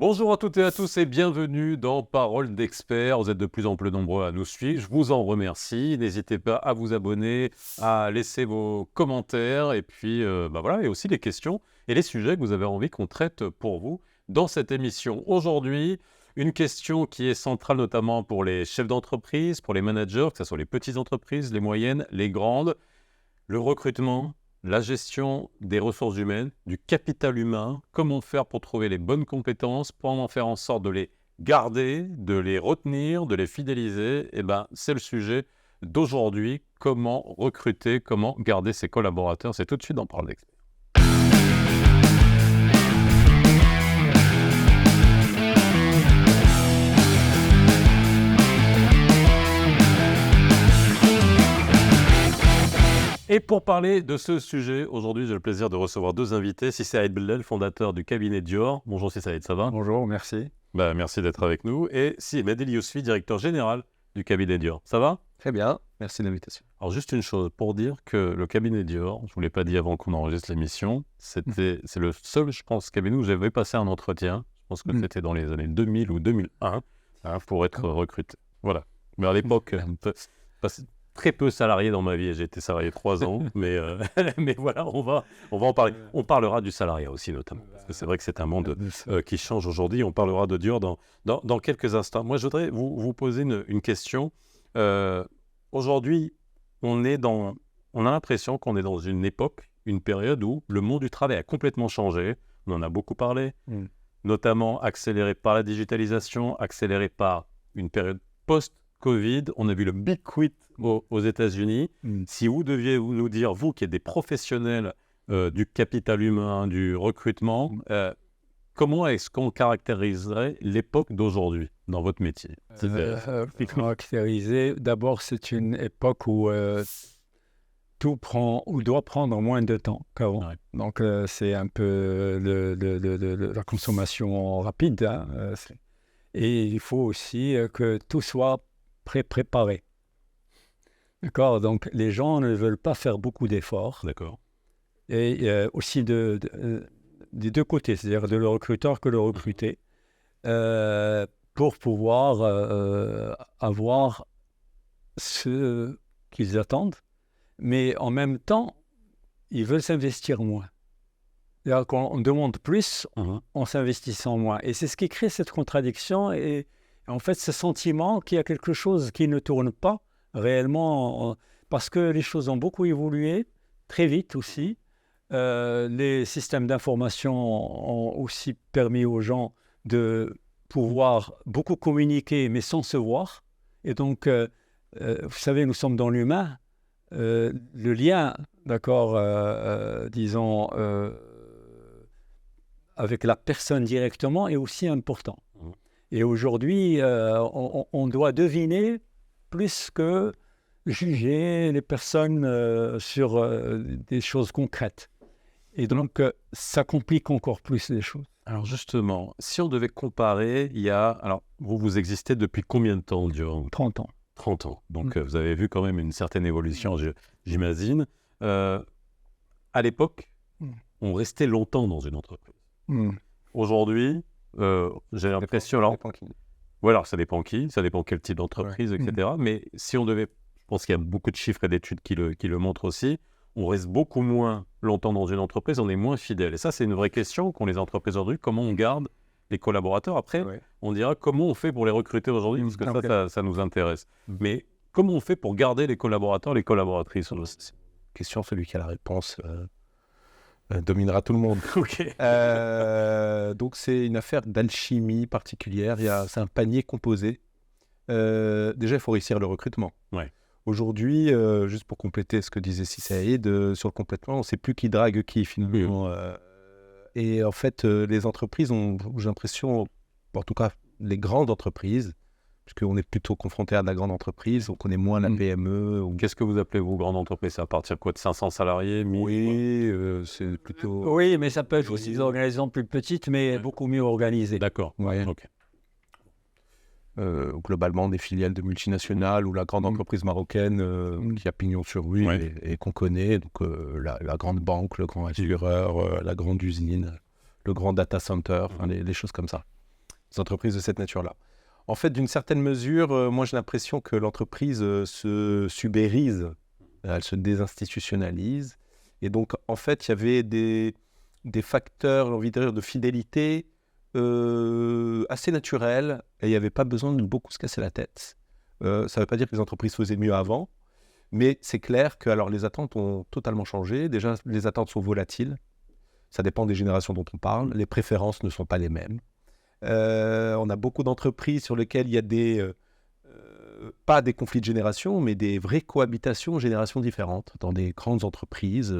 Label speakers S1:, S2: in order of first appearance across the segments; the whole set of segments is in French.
S1: Bonjour à toutes et à tous et bienvenue dans Parole d'experts. Vous êtes de plus en plus nombreux à nous suivre, je vous en remercie. N'hésitez pas à vous abonner, à laisser vos commentaires et puis voilà, et aussi les questions et les sujets que vous avez envie qu'on traite pour vous dans cette émission. Aujourd'hui, une question qui est centrale notamment pour les chefs d'entreprise, pour les managers, que ce soit les petites entreprises, les moyennes, les grandes, le recrutement, la gestion des ressources humaines, du capital humain, comment faire pour trouver les bonnes compétences, comment faire en sorte de les garder, de les retenir, de les fidéliser, c'est le sujet d'aujourd'hui, comment recruter, comment garder ses collaborateurs. C'est tout de suite dans Parole d'experts. Et pour parler de ce sujet, aujourd'hui, j'ai le plaisir de recevoir deux invités. Saïd Bellel, fondateur du cabinet Dior. Bonjour Saïd, ça va ?
S2: Bonjour, merci.
S1: Merci d'être avec nous. Et Medel Yousfi, directeur général du cabinet Dior. Ça va ?
S2: Très bien, merci de l'invitation.
S1: Alors juste une chose, pour dire que le cabinet Dior, je ne vous l'ai pas dit avant qu'on enregistre l'émission, c'est le seul, je pense, cabinet où j'avais passé un entretien. Je pense que c'était dans les années 2000 ou 2001 pour être recruté. Voilà. Mais à l'époque, très peu salarié dans ma vie, j'ai été salarié 3 ans, mais voilà, on va en parler. On parlera du salariat aussi notamment, parce que c'est vrai que c'est un monde qui change aujourd'hui. On parlera de Dior dans quelques instants. Moi, je voudrais vous poser une question. Aujourd'hui, on a l'impression qu'on est dans une époque, une période où le monde du travail a complètement changé. On en a beaucoup parlé, notamment accéléré par la digitalisation, accéléré par une période post-Covid. On a vu le Big Quit aux États-Unis. Si vous deviez nous dire, vous qui êtes des professionnels du capital humain, du recrutement, comment est-ce qu'on caractériserait l'époque d'aujourd'hui dans votre métier ?
S2: Caractériser, d'abord, c'est une époque où tout prend ou doit prendre moins de temps qu'avant. Ouais. Donc, c'est un peu la consommation rapide. Et il faut aussi que tout soit préparé. D'accord, donc les gens ne veulent pas faire beaucoup d'efforts.
S1: D'accord.
S2: Et aussi des deux côtés, c'est-à-dire de le recruteur que le recruté, pour pouvoir avoir ce qu'ils attendent. Mais en même temps, ils veulent s'investir moins. C'est-à-dire qu'on demande plus en s'investissant moins. Et c'est ce qui crée cette contradiction et en fait ce sentiment qu'il y a quelque chose qui ne tourne pas réellement, parce que les choses ont beaucoup évolué, très vite aussi. Les systèmes d'information ont aussi permis aux gens de pouvoir beaucoup communiquer, mais sans se voir. Et donc, vous savez, nous sommes dans l'humain. Le lien, d'accord, disons, avec la personne directement est aussi important. Et aujourd'hui, on doit deviner plus que juger les personnes sur des choses concrètes. Et donc, ça complique encore plus les choses.
S1: Alors justement, si on devait comparer, alors vous existez depuis combien de temps, Dior ?
S2: 30 ans.
S1: 30 ans. Donc, vous avez vu quand même une certaine évolution, j'imagine. À l'époque, on restait longtemps dans une entreprise. Aujourd'hui, j'ai l'impression... Alors, ça dépend qui, ça dépend quel type d'entreprise, etc. Mais si on devait... Je pense qu'il y a beaucoup de chiffres et d'études qui le montrent aussi. On reste beaucoup moins longtemps dans une entreprise, on est moins fidèle. Et ça, c'est une vraie question qu'ont les entreprises aujourd'hui. Comment on garde les collaborateurs ? Après, on dira comment on fait pour les recruter aujourd'hui, parce que ça nous intéresse. Mais comment on fait pour garder les collaborateurs, les collaboratrices ?
S3: Question, celui qui a la réponse dominera tout le monde. Donc, c'est une affaire d'alchimie particulière. C'est un panier composé. Déjà, il faut réussir le recrutement. Aujourd'hui, juste pour compléter ce que disait Saïd, sur le complètement, on ne sait plus qui drague qui finalement. Et en fait, les entreprises ont, j'ai l'impression, en tout cas les grandes entreprises, puisqu'on est plutôt confronté à de la grande entreprise, on connaît moins la PME.
S1: Qu'est-ce que vous appelez, vous, grande entreprise ? C'est à partir de quoi ? De 500 salariés 1000 ?
S3: Oui, c'est plutôt...
S2: Oui, mais ça peut être aussi des organisations plus petites, mais beaucoup mieux organisées.
S1: D'accord,
S3: ok. Globalement des filiales de multinationales ou la grande entreprise marocaine qui a pignon sur rue et qu'on connaît, donc la grande banque, le grand assureur, la grande usine, le grand data center, les choses comme ça. entreprises de cette nature-là. En fait, d'une certaine mesure, moi j'ai l'impression que l'entreprise se subérise, elle se désinstitutionnalise. Et donc, en fait, il y avait des facteurs, j'ai envie de dire, de fidélité assez naturels, et il n'y avait pas besoin de beaucoup se casser la tête. Ça ne veut pas dire que les entreprises faisaient mieux avant, mais c'est clair que alors, les attentes ont totalement changé. Déjà, les attentes sont volatiles. Ça dépend des générations dont on parle. Les préférences ne sont pas les mêmes. On a beaucoup d'entreprises sur lesquelles il y a pas des conflits de génération, mais des vraies cohabitations générations différentes dans des grandes entreprises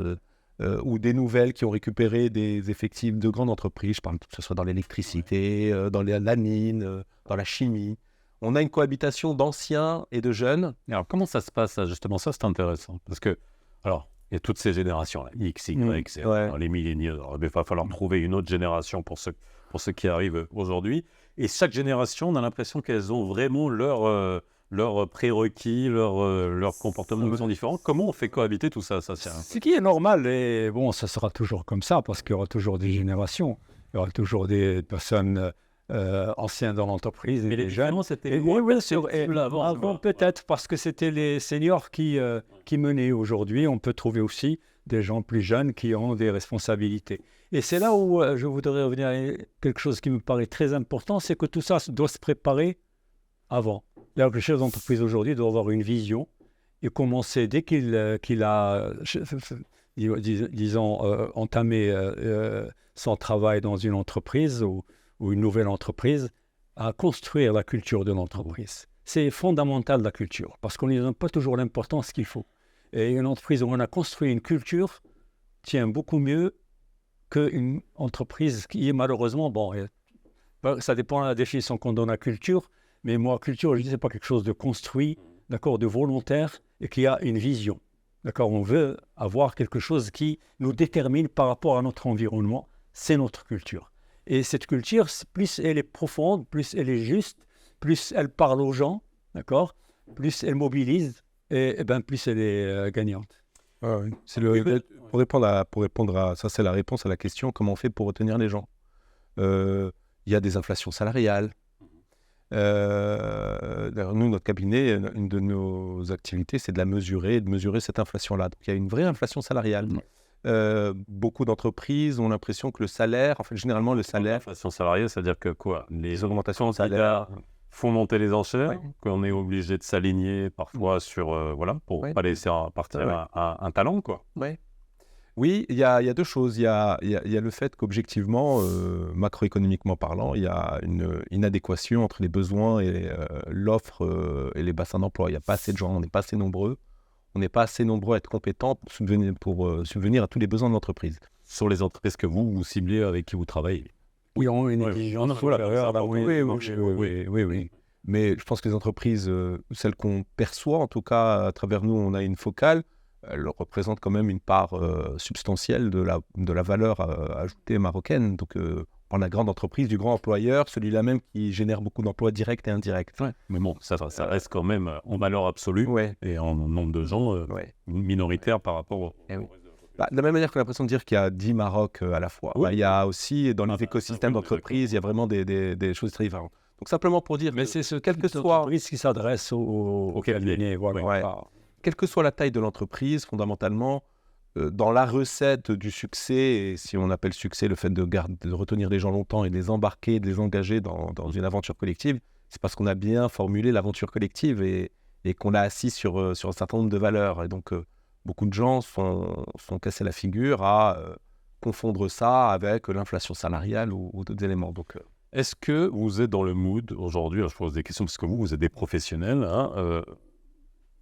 S3: ou des nouvelles qui ont récupéré des effectifs de grandes entreprises. Je parle que ce soit dans l'électricité, dans la mine, dans la chimie. On a une cohabitation d'anciens et de jeunes.
S1: Alors, comment ça se passe, justement? Ça, c'est intéressant. Parce que, alors, il y a toutes ces générations-là, X, Y, Z, les milléniaux. Il va falloir trouver une autre génération pour ceux qui arrivent aujourd'hui. Et chaque génération, on a l'impression qu'elles ont vraiment leurs prérequis, leurs comportements qui sont différents. Comment on fait cohabiter tout ça,
S2: Ce qui est normal, et bon, ça sera toujours comme ça, parce qu'il y aura toujours des générations. Il y aura toujours des personnes anciennes dans l'entreprise et des jeunes.
S1: C'était
S2: avant, peut-être, parce que c'était les seniors qui menaient. Aujourd'hui, on peut trouver aussi des gens plus jeunes qui ont des responsabilités. Et c'est là où je voudrais revenir à quelque chose qui me paraît très important, c'est que tout ça doit se préparer avant. Les chefs d'entreprise aujourd'hui doivent avoir une vision et commencer dès qu'il a, disons, entamé son travail dans une entreprise ou une nouvelle entreprise, à construire la culture de l'entreprise. C'est fondamental, la culture, parce qu'on n'y donne pas toujours l'importance qu'il faut. Et une entreprise où on a construit une culture tient beaucoup mieux qu'une entreprise qui est malheureusement, ça dépend de la définition qu'on donne à culture, mais moi, culture, je dis, c'est pas quelque chose de construit, d'accord, de volontaire, et qui a une vision. D'accord, on veut avoir quelque chose qui nous détermine par rapport à notre environnement, c'est notre culture. Et cette culture, plus elle est profonde, plus elle est juste, plus elle parle aux gens, d'accord, plus elle mobilise, et plus elle est gagnante.
S3: Ah oui. Pour répondre à ça, c'est la réponse à la question comment on fait pour retenir les gens. Il y a des inflations salariales. Nous, notre cabinet, une de nos activités, c'est de mesurer cette inflation-là. Donc, il y a une vraie inflation salariale. Beaucoup d'entreprises ont l'impression que le salaire, en fait, généralement, le salaire...
S1: L'inflation salariale, c'est-à-dire que quoi? Les augmentations de salaire font monter les enchères, qu'on est obligé de s'aligner parfois sur, pour ne pas laisser partir un talent, quoi.
S3: Oui, il y a deux choses. Il y a le fait qu'objectivement, macroéconomiquement parlant, il y a une inadéquation entre les besoins et l'offre et les bassins d'emploi. Il n'y a pas assez de gens, on n'est pas assez nombreux. On n'est pas assez nombreux à être compétents pour subvenir à tous les besoins de l'entreprise.
S1: Sur les entreprises que vous ciblez, avec qui vous travaillez.
S2: Oui, on a une exigence supérieure.
S3: Oui. Mais je pense que les entreprises, celles qu'on perçoit, en tout cas, à travers nous, on a une focale, elles représentent quand même une part substantielle de la valeur ajoutée marocaine. Donc, on la grande entreprise, du grand employeur, celui-là même qui génère beaucoup d'emplois directs et indirects.
S1: Mais bon, ça reste quand même en valeur absolue et en nombre de gens minoritaires par rapport au...
S3: de la même manière qu'on a l'impression de dire qu'il y a 10 Maroc à la fois. Il y a aussi, dans les écosystèmes d'entreprise, il y a vraiment des choses très différentes. Donc, simplement pour dire...
S2: Mais c'est quelle que soit l'entreprise qui s'adresse au cabinet.
S3: Quelle que soit la taille de l'entreprise, fondamentalement, dans la recette du succès, et si on appelle succès le fait de retenir les gens longtemps et de les embarquer, de les engager dans une aventure collective, c'est parce qu'on a bien formulé l'aventure collective et qu'on l'a assis sur un certain nombre de valeurs. Et donc, beaucoup de gens sont cassés la figure à confondre ça avec l'inflation salariale ou d'autres éléments. Donc,
S1: est-ce que vous êtes dans le mood aujourd'hui, je pose des questions parce que vous êtes des professionnels,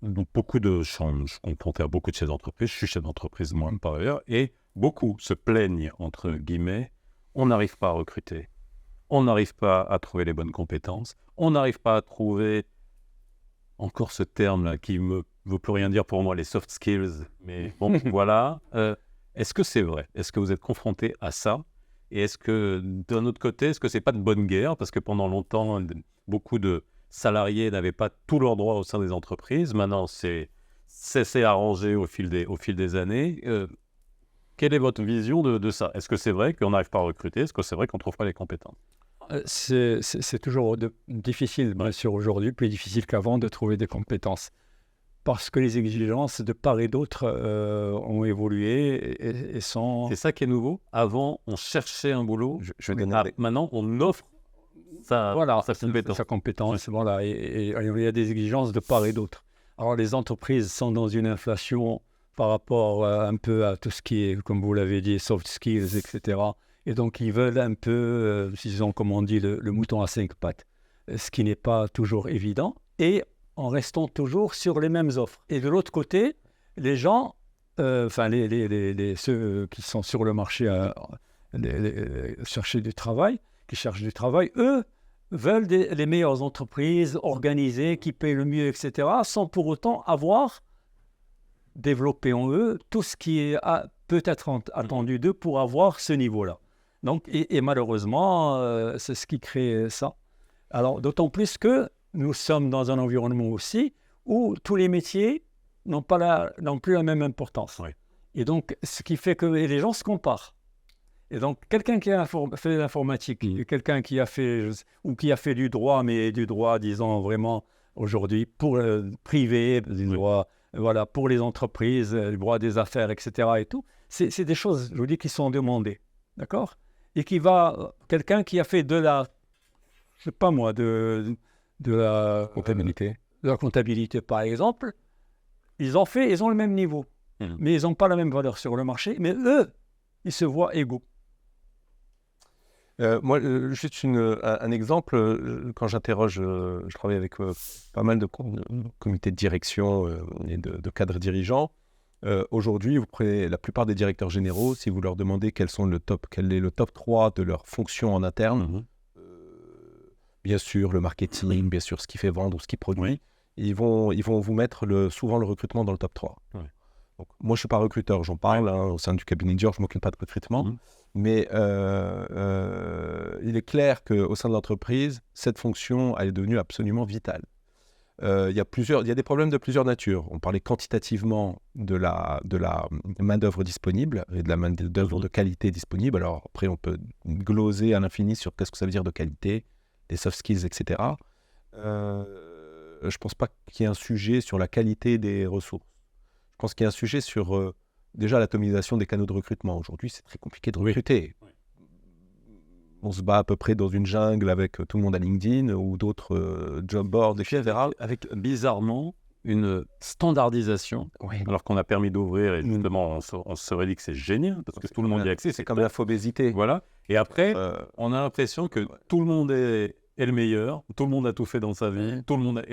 S1: donc beaucoup de changes confrontés à beaucoup de chefs d'entreprise. Je suis chef d'entreprise moi par ailleurs, et beaucoup se plaignent entre guillemets. On n'arrive pas à recruter, on n'arrive pas à trouver les bonnes compétences, on n'arrive pas à trouver encore ce terme-là qui ne veut plus rien dire pour moi, les soft skills. Mais bon, voilà. Est-ce que c'est vrai? Est-ce que vous êtes confronté à ça? Et est-ce que d'un autre côté, est-ce que c'est pas de bonne guerre? Parce que pendant longtemps, beaucoup de salariés n'avaient pas tous leurs droits au sein des entreprises. Maintenant, c'est arrangé au fil des années. Quelle est votre vision de ça? Est-ce que c'est vrai qu'on n'arrive pas à recruter? Est-ce que c'est vrai qu'on ne trouve pas les compétences?
S2: c'est toujours difficile, bien sûr, aujourd'hui, plus difficile qu'avant de trouver des compétences. Parce que les exigences de part et d'autre ont évolué et sont...
S1: C'est ça qui est nouveau. Avant, on cherchait un boulot.
S3: Je vais donner
S1: Maintenant, on offre sa compétence.
S2: Sa compétence, voilà. Et il y a des exigences de part et d'autre. Alors, les entreprises sont dans une inflation par rapport un peu à tout ce qui est, comme vous l'avez dit, soft skills, etc. Et donc, ils veulent un peu, disons, comme on dit, le mouton à 5 pattes, ce qui n'est pas toujours évident. Et en restant toujours sur les mêmes offres. Et de l'autre côté, les gens, ceux qui sont sur le marché chercher du travail, qui cherchent du travail, eux veulent les meilleures entreprises organisées, qui payent le mieux, etc., sans pour autant avoir développé en eux tout ce qui peut être attendu d'eux pour avoir ce niveau-là. Donc, et malheureusement, c'est ce qui crée ça. Alors, d'autant plus que nous sommes dans un environnement aussi où tous les métiers n'ont plus la même importance.
S1: Oui.
S2: Et donc, ce qui fait que les gens se comparent. Et donc, quelqu'un qui a fait de l'informatique, quelqu'un qui a fait du droit, mais du droit, disons, vraiment, aujourd'hui, pour le privé, du droit, voilà, pour les entreprises, le droit des affaires, etc. et tout, c'est des choses, je vous dis, qui sont demandées. D'accord ? Et quelqu'un qui a fait de la, je sais pas moi, de la
S3: comptabilité.
S2: De la comptabilité, par exemple, ils ont le même niveau, mais ils n'ont pas la même valeur sur le marché, mais eux, ils se voient égaux.
S3: Moi, juste un exemple, quand j'interroge, je travaille avec pas mal de comités de direction et de cadres dirigeants. Aujourd'hui, vous prenez la plupart des directeurs généraux, si vous leur demandez quel est le top 3 de leurs fonctions en interne, bien sûr le marketing, bien sûr ce qui fait vendre ou ce qui produit, ils vont vous mettre souvent le recrutement dans le top 3. Ouais. Donc, moi, je ne suis pas recruteur, j'en parle au sein du cabinet Dior, je ne m'occupe pas de recrutement, mais il est clair qu'au sein de l'entreprise, cette fonction elle est devenue absolument vitale. Il y a des problèmes de plusieurs natures. On parlait quantitativement de la main-d'œuvre disponible et de la main-d'œuvre de qualité disponible. Alors après, on peut gloser à l'infini sur qu'est-ce que ça veut dire de qualité, des soft skills, etc. Je ne pense pas qu'il y ait un sujet sur la qualité des ressources. Je pense qu'il y a un sujet sur déjà l'atomisation des canaux de recrutement. Aujourd'hui, c'est très compliqué de recruter. Oui. On se bat à peu près dans une jungle avec tout le monde à LinkedIn ou d'autres job boards, etc.
S1: Avec bizarrement une standardisation, alors qu'on a permis d'ouvrir et justement on se serait dit que c'est génial parce que tout le monde y a accès.
S3: C'est comme l'infobésité.
S1: Voilà. Et après, on a l'impression que tout le monde est le meilleur, tout le monde a tout fait dans sa vie, tout le monde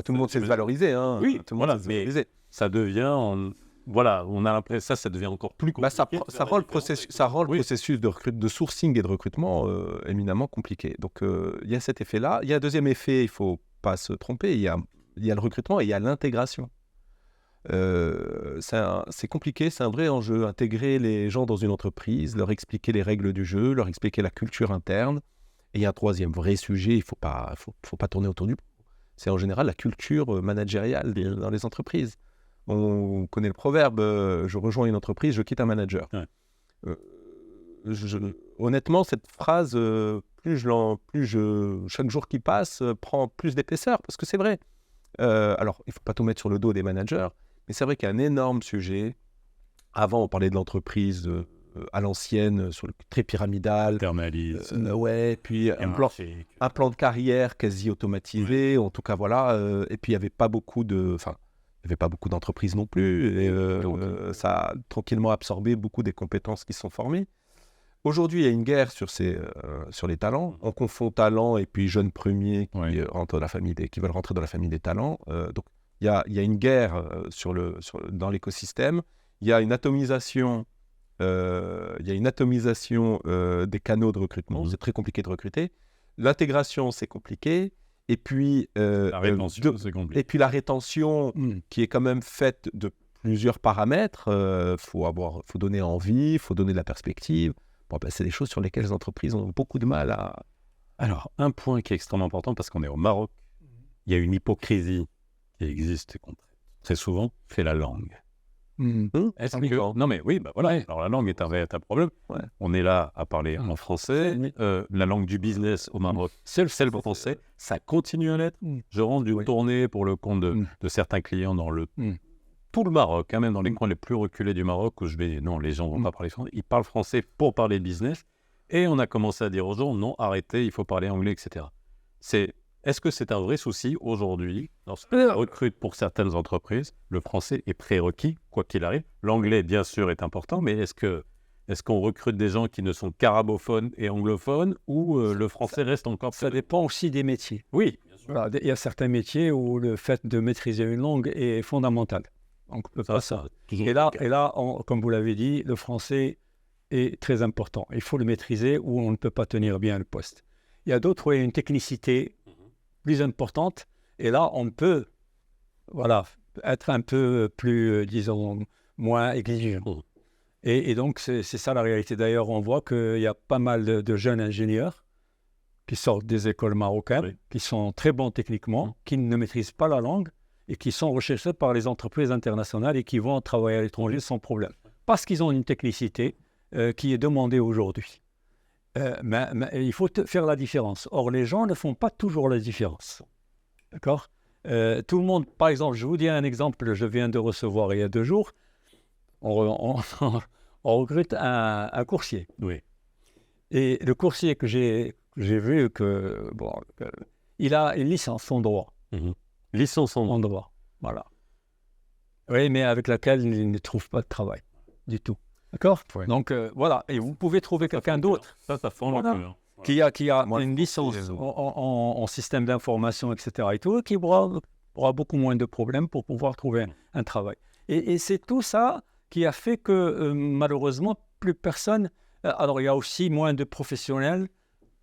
S3: tout le monde sait se valoriser. Hein.
S1: Oui, tout le monde mais ça devient... Voilà, on a l'impression ça devient encore plus compliqué.
S3: Ça rend le processus de sourcing et de recrutement éminemment compliqué. Donc, il y a cet effet-là. Il y a un deuxième effet, il ne faut pas se tromper, il y a le recrutement et il y a l'intégration. C'est compliqué, c'est un vrai enjeu. Intégrer les gens dans une entreprise, leur expliquer les règles du jeu, leur expliquer la culture interne. Et il y a un troisième vrai sujet, il ne faut pas tourner autour du pot. C'est en général la culture managériale dans les entreprises. On connaît le proverbe, je rejoins une entreprise, je quitte un manager. Ouais. Honnêtement, cette phrase, chaque jour qui passe, prend plus d'épaisseur, parce que c'est vrai. Alors, il ne faut pas tout mettre sur le dos des managers, mais c'est vrai qu'il y a un énorme sujet. Avant, on parlait de l'entreprise à l'ancienne, très pyramidale. Puis un plan de carrière quasi automatisé, en tout cas, voilà. Et puis, il n'y avait pas beaucoup d'entreprises non plus, et ça a tranquillement absorbé beaucoup des compétences qui sont formées. Aujourd'hui, il y a une guerre sur les talents. On confond talent et puis jeunes premiers qui veulent rentrer dans la famille des talents. Donc, il y a une guerre dans l'écosystème. Il y a une atomisation, des canaux de recrutement. C'est très compliqué de recruter. L'intégration, c'est compliqué. Et puis,
S1: la
S3: rétention, qui est quand même faite de plusieurs paramètres. Faut donner envie, il faut donner de la perspective. Bon, c'est des choses sur lesquelles les entreprises ont beaucoup de mal à...
S1: Alors, un point qui est extrêmement important, parce qu'on est au Maroc, il y a une hypocrisie qui existe très souvent, c'est la langue. Est-ce que... Non, mais oui, bah voilà.
S2: Ouais.
S1: Alors, la langue est un véritable problème.
S3: Ouais.
S1: On est là à parler en français. La langue du business au Maroc, c'est le français. Ça continue à l'être. Je rentre d'une tournée pour le compte de certains clients dans tout le Maroc, même dans les coins les plus reculés du Maroc, où je vais... Non, les gens ne vont pas parler français. Ils parlent français pour parler business. Et on a commencé à dire aux gens, non, arrêtez, il faut parler anglais, etc. Est-ce que c'est un vrai souci aujourd'hui, lorsqu'on recrute pour certaines entreprises, le français est prérequis, quoi qu'il arrive. L'anglais, bien sûr, est important, mais est-ce qu'on recrute des gens qui ne sont qu'arabophones et anglophones, ou le français reste encore...
S2: Ça dépend aussi des métiers.
S1: Oui, bien sûr.
S2: Voilà, il y a certains métiers où le fait de maîtriser une langue est fondamental. Donc, on peut pas ça. Et là, comme vous l'avez dit, le français est très important. Il faut le maîtriser ou on ne peut pas tenir bien le poste. Il y a d'autres où il y a une technicité plus importante. Et là, on peut être un peu plus, disons, moins exigeant. Et donc, c'est ça la réalité. D'ailleurs, on voit qu'il y a pas mal de jeunes ingénieurs qui sortent des écoles marocaines, qui sont très bons techniquement, qui ne maîtrisent pas la langue et qui sont recherchés par les entreprises internationales et qui vont travailler à l'étranger sans problème. Parce qu'ils ont une technicité qui est demandée aujourd'hui. Mais il faut faire la différence. Or, les gens ne font pas toujours la différence. D'accord ? Tout le monde, par exemple, je vous dis un exemple, je viens de recevoir il y a 2 jours, on recrute un coursier.
S1: Oui.
S2: Et le coursier que j'ai vu, il a une licence en droit.
S1: Licence en
S2: droit, voilà. Oui, mais avec laquelle il ne trouve pas de travail du tout. D'accord ? Donc, voilà. Et vous pouvez trouver quelqu'un d'autre qui a une licence en système d'information, etc. et tout, qui aura beaucoup moins de problèmes pour pouvoir trouver un travail. Et c'est tout ça qui a fait que, malheureusement, plus personne... alors, il y a aussi moins de professionnels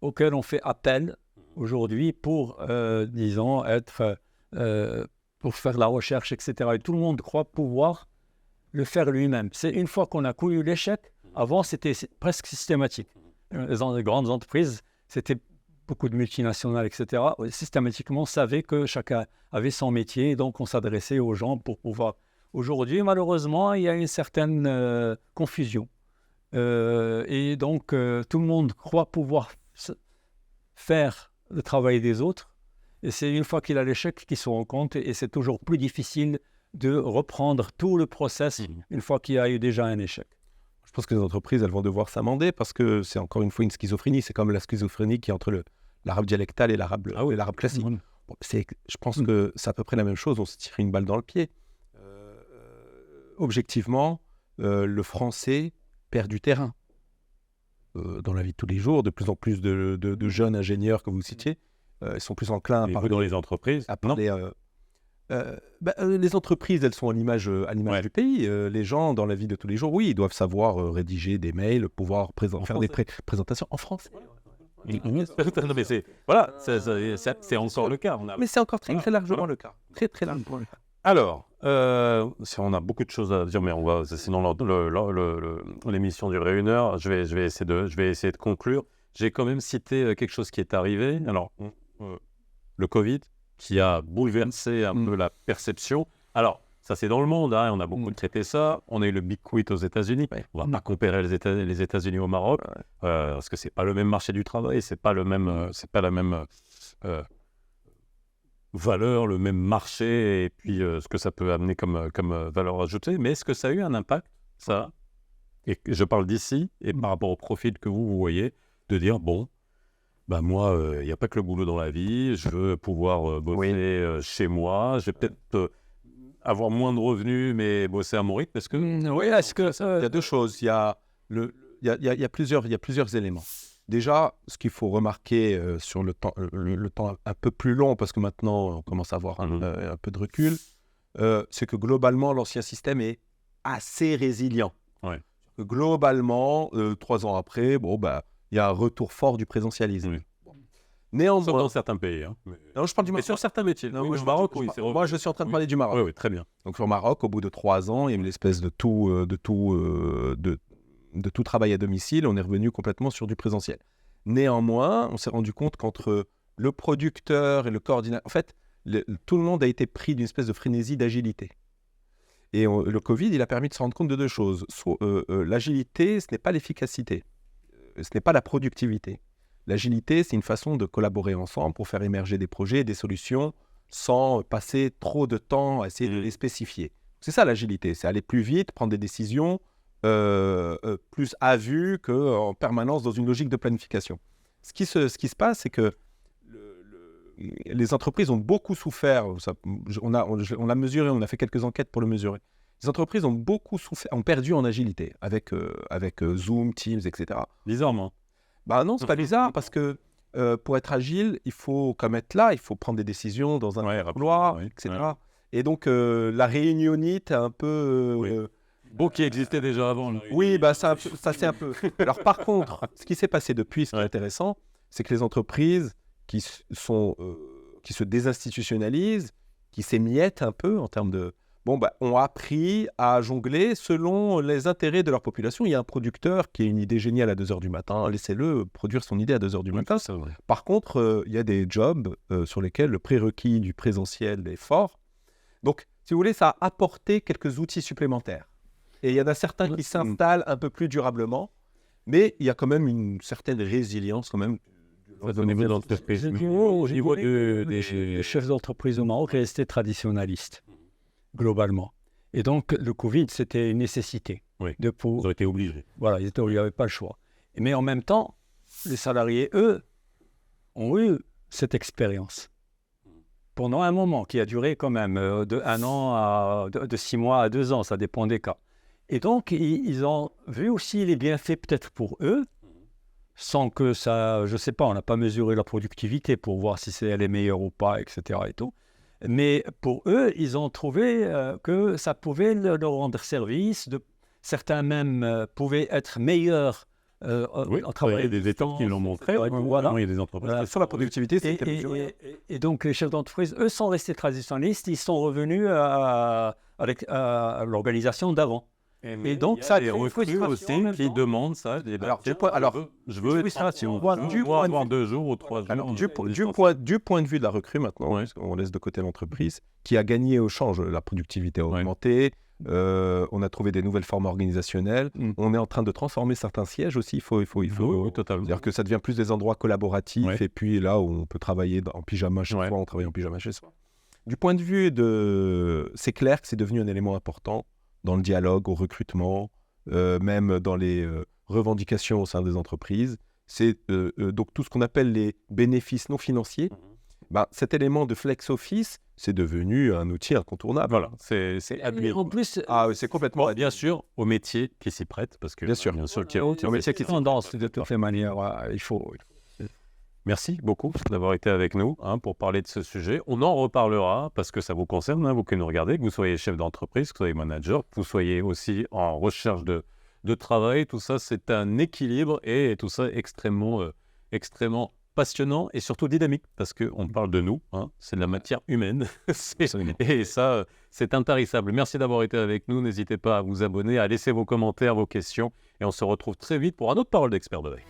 S2: auxquels on fait appel aujourd'hui pour, disons, pour faire la recherche, etc. Et tout le monde croit pouvoir le faire lui-même. C'est une fois qu'on a connu l'échec, avant c'était presque systématique. Les grandes entreprises, c'était beaucoup de multinationales, etc. Systématiquement, savaient que chacun avait son métier, et donc on s'adressait aux gens pour pouvoir... Aujourd'hui, malheureusement, il y a une certaine confusion. Et donc, tout le monde croit pouvoir faire le travail des autres. Et c'est une fois qu'il a l'échec qu'il se rend compte, et c'est toujours plus difficile de reprendre tout le process une fois qu'il y a eu déjà un échec.
S3: Je pense que les entreprises, elles vont devoir s'amender parce que c'est encore une fois une schizophrénie. C'est comme la schizophrénie qui est entre l'arabe dialectal et l'arabe classique. Bon, je pense que c'est à peu près la même chose. On se tire une balle dans le pied. Objectivement, le français perd du terrain. Dans la vie de tous les jours, de plus en plus de jeunes ingénieurs que vous citiez, ils sont plus enclins à parler
S1: dans les entreprises.
S3: Les entreprises, elles sont à l'image du pays. Les gens, dans la vie de tous les jours, oui, ils doivent savoir rédiger des mails, pouvoir faire des présentations en français.
S1: Non, mais c'est encore le cas.
S3: Mais c'est encore très largement le cas. Très, très largement le cas.
S1: Alors, on a beaucoup de choses à dire, mais sinon l'émission durerait 1 heure. Je vais essayer de conclure. J'ai quand même cité quelque chose qui est arrivé. Alors, le Covid, qui a bouleversé un peu la perception. Alors, ça c'est dans le monde, on a beaucoup traité ça. On a eu le Big Quit aux États-Unis. On ne va pas comparer les États-Unis au Maroc, parce que c'est pas le même marché du travail, c'est pas la même valeur, le même marché, et puis ce que ça peut amener comme valeur ajoutée. Mais est-ce que ça a eu un impact, ça ? Et je parle d'ici, et par rapport au profil que vous voyez, de dire, bon, moi, il n'y a pas que le boulot dans la vie, je veux pouvoir bosser chez moi, je vais peut-être avoir moins de revenus, mais bosser à mon rythme, parce que...
S3: Il y a 2 choses, il y a plusieurs éléments. Déjà, ce qu'il faut remarquer sur le temps un peu plus long, parce que maintenant, on commence à avoir un peu de recul, c'est que globalement, l'ancien système est assez résilient.
S1: Ouais.
S3: Globalement, 3 ans après, il y a un retour fort du présentialisme.
S1: Oui.
S3: Néanmoins,
S1: sauf dans certains pays.
S3: Non, je parle du Maroc.
S1: Mais sur certains métiers.
S3: Non, au Maroc, moi, je suis en train de parler du Maroc.
S1: Oui, très bien.
S3: Donc, sur le Maroc, au bout de 3 ans, il y a une espèce de tout travail à domicile. On est revenu complètement sur du présentiel. Néanmoins, on s'est rendu compte qu'entre le producteur et le coordinateur, en fait, tout le monde a été pris d'une espèce de frénésie d'agilité. Et le Covid, il a permis de se rendre compte de deux choses. L'agilité, ce n'est pas l'efficacité, ce n'est pas la productivité. L'agilité, c'est une façon de collaborer ensemble pour faire émerger des projets et des solutions sans passer trop de temps à essayer de les spécifier. C'est ça l'agilité, c'est aller plus vite, prendre des décisions plus à vue qu'en permanence dans une logique de planification. Ce qui se passe, c'est que les entreprises ont beaucoup souffert. On l'a mesuré, on a fait quelques enquêtes pour le mesurer. Les entreprises ont beaucoup souffert, ont perdu en agilité avec Zoom, Teams, etc.
S1: Bizarrement.
S3: Bah non, c'est pas bizarre parce que pour être agile, il faut comme être là, il faut prendre des décisions dans un couloir, etc. Ouais. Et donc la réunionite un peu.
S1: Bon, qui existait déjà avant.
S3: Oui, bah ça c'est un peu. Alors par contre, ce qui s'est passé depuis, ce qui est intéressant, c'est que les entreprises qui se désinstitutionnalisent, qui s'émiettent un peu en termes de... ont appris à jongler selon les intérêts de leur population. Il y a un producteur qui a une idée géniale à 2h du matin. Laissez-le produire son idée à 2h du matin. Par contre, il y a des jobs sur lesquels le prérequis du présentiel est fort. Donc, si vous voulez, ça a apporté quelques outils supplémentaires. Et il y en a certains qui s'installent un peu plus durablement, mais il y a quand même une certaine résilience quand même.
S2: Au niveau des chefs d'entreprise au Maroc restaient traditionnalistes, globalement. Et donc, le Covid, c'était une nécessité.
S1: Oui, ils ont été obligés.
S2: Voilà, il n'y avait pas le choix. Mais en même temps, les salariés, eux, ont eu cette expérience. Pendant un moment, qui a duré quand même de 1 an, de 6 mois à 2 ans, ça dépend des cas. Et donc, ils ont vu aussi les bienfaits peut-être pour eux, sans que ça, je ne sais pas, on n'a pas mesuré la productivité pour voir si elle est meilleure ou pas, etc. Et tout. Mais pour eux, ils ont trouvé que ça pouvait leur rendre service. Certains même pouvaient être meilleurs en travaillant.
S1: Il y a des États qui l'ont montré.
S2: Voilà.
S1: Il y a des entreprises.
S3: Sur la productivité, c'était
S2: et donc, les chefs d'entreprise, eux, sont restés traditionnalistes. Ils sont revenus à l'organisation d'avant.
S1: Et donc, ça a des recrues aussi qui demandent ça. Je veux avoir 2 jours ou 3 jours.
S3: Alors, du point de vue de la recrue maintenant, on laisse de côté l'entreprise, qui a gagné au change, la productivité a augmenté, on a trouvé des nouvelles formes organisationnelles, on est en train de transformer certains sièges aussi, il faut
S1: totalement.
S3: C'est-à-dire que ça devient plus des endroits collaboratifs, et puis là où on peut travailler en pyjama chez soi, on travaille en pyjama chez soi. Du point de vue c'est clair que c'est devenu un élément important dans le dialogue, au recrutement, même dans les revendications au sein des entreprises. C'est donc tout ce qu'on appelle les bénéfices non financiers. Cet élément de flex office, c'est devenu un outil incontournable.
S1: Voilà, c'est admis.
S2: En plus,
S3: c'est complètement
S1: bien sûr, au métier qui s'y prête, parce que
S3: bien sûr,
S2: au métier qui tendance de toutes les manières, il faut.
S1: Merci beaucoup d'avoir été avec nous pour parler de ce sujet. On en reparlera parce que ça vous concerne, vous qui nous regardez, que vous soyez chef d'entreprise, que vous soyez manager, que vous soyez aussi en recherche de travail. Tout ça, c'est un équilibre et tout ça extrêmement passionnant et surtout dynamique parce qu'on parle de nous, c'est de la matière humaine. Et ça, c'est intarissable. Merci d'avoir été avec nous. N'hésitez pas à vous abonner, à laisser vos commentaires, vos questions. Et on se retrouve très vite pour un autre Parole d'Expert de Veille.